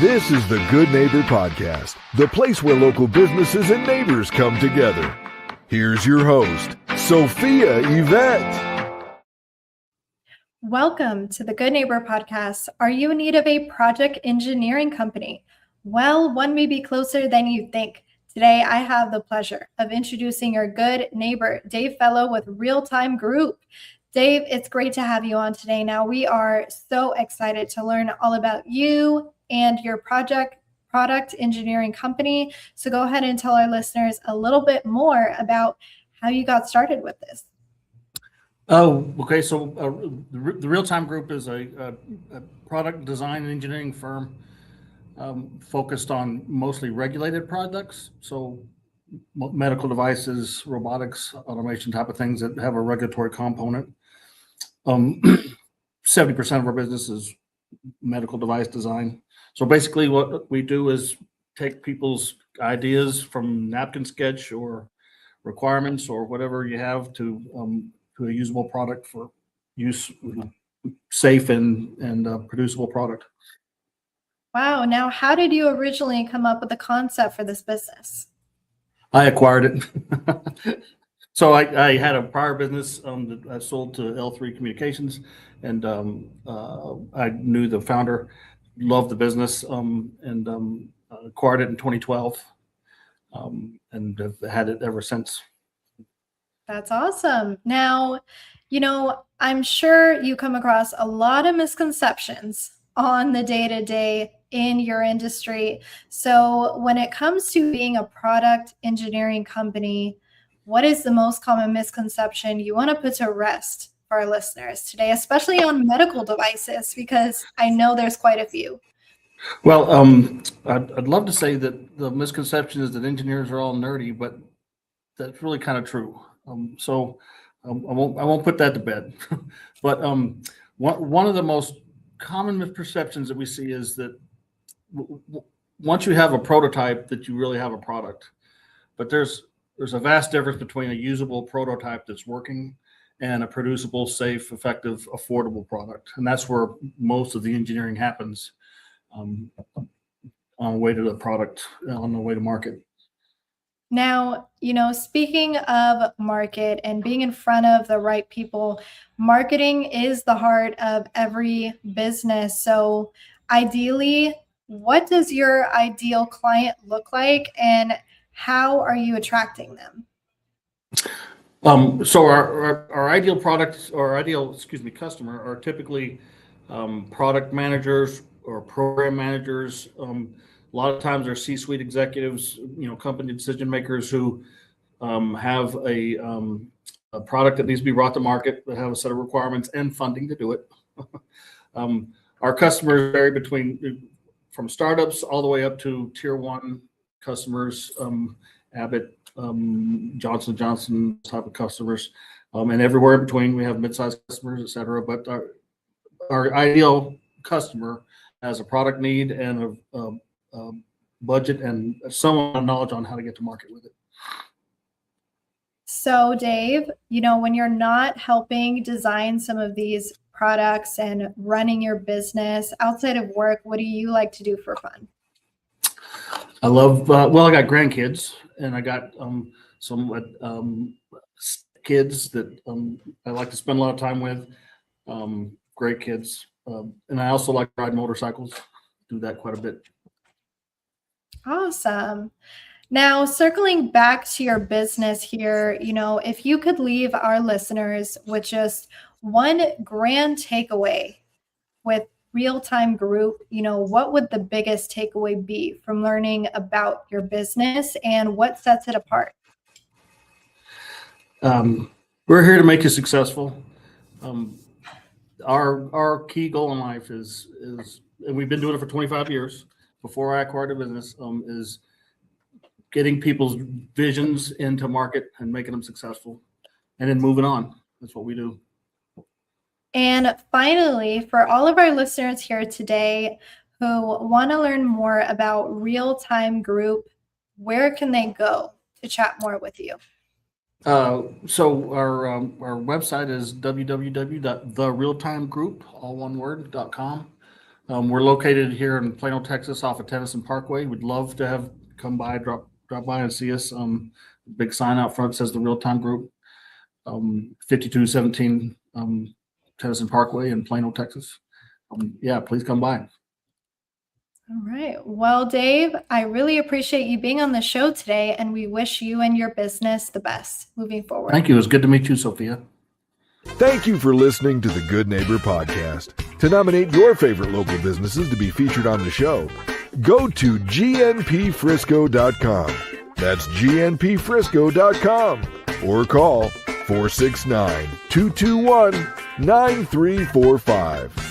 This is the Good Neighbor Podcast, the place where local businesses and neighbors come together. Here's your host, Sophia Yvette. Welcome to the Good Neighbor Podcast. Are you in need of a project engineering company? Well, one may be closer than you think. Today, I have the pleasure of introducing your good neighbor, Dave Fello with Realtime Group. Dave, it's great to have you on today. Now, we are so excited to learn all about you and your product engineering company. So go ahead and tell our listeners a little bit more about how you got started with this. Oh, okay. So the Realtime Group is a product design and engineering firm focused on mostly regulated products. So medical devices, robotics, automation type of things that have a regulatory component. 70% of our business is medical device design. So basically what we do is take people's ideas from napkin sketch or requirements or whatever you have to a usable product for use, safe and producible product. Wow. Now, how did you originally come up with the concept for this business? I acquired it. So I had a prior business that I sold to L3 Communications, and I knew the founder, loved the business, and acquired it in 2012, and have had it ever since. That's awesome. Now, I'm sure you come across a lot of misconceptions on the day-to-day in your industry. So when it comes to being a product engineering company, what is the most common misconception you want to put to rest for our listeners today, especially on medical devices, because I know there's quite a few? Well, I'd love to say that the misconception is that engineers are all nerdy, but that's really kind of true. So I won't put that to bed. But one of the most common misperceptions that we see is that once you have a prototype, that you really have a product. But there's a vast difference between a usable prototype that's working and a producible, safe, effective, affordable product. And that's where most of the engineering happens on the way to the product, on the way to market. Now, speaking of market and being in front of the right people, marketing is the heart of every business. So ideally, what does your ideal client look like, and how are you attracting them? So our ideal products, or ideal, customer are typically product managers or program managers. A lot of times they're C-suite executives, company decision makers who have a product that needs to be brought to market, that have a set of requirements and funding to do it. Our customers vary from startups all the way up to tier one customers, Abbott, Johnson & Johnson type of customers, and everywhere in between. We have mid-sized customers, et cetera. But our ideal customer has a product need and a budget and some knowledge on how to get to market with it. So Dave, when you're not helping design some of these products and running your business outside of work, what do you like to do for fun? I love, I got grandkids, and I got some kids that I like to spend a lot of time with, great kids. And I also like to ride motorcycles, do that quite a bit. Awesome. Now, circling back to your business here, if you could leave our listeners with just one grand takeaway with Realtime Group, what would the biggest takeaway be from learning about your business, and what sets it apart? We're here to make you successful. Our key goal in life is, and we've been doing it for 25 years before I acquired the business, is getting people's visions into market and making them successful, and then moving on. That's what we do. And finally, for all of our listeners here today who want to learn more about Realtime Group, where can they go to chat more with you? So our website is www.therealtimegroup, all one word, .com. We're located here in Plano, Texas, off of Tennyson Parkway. We'd love to have come by, drop by and see us. Big sign out front says the Realtime Group, 5217 Tennyson Parkway in Plano, Texas. Yeah, please come by. All right. Well, Dave, I really appreciate you being on the show today, and we wish you and your business the best moving forward. Thank you. It was good to meet you, Sophia. Thank you for listening to the Good Neighbor Podcast. To nominate your favorite local businesses to be featured on the show, go to gnpfrisco.com. That's gnpfrisco.com. Or call 469-221-9345.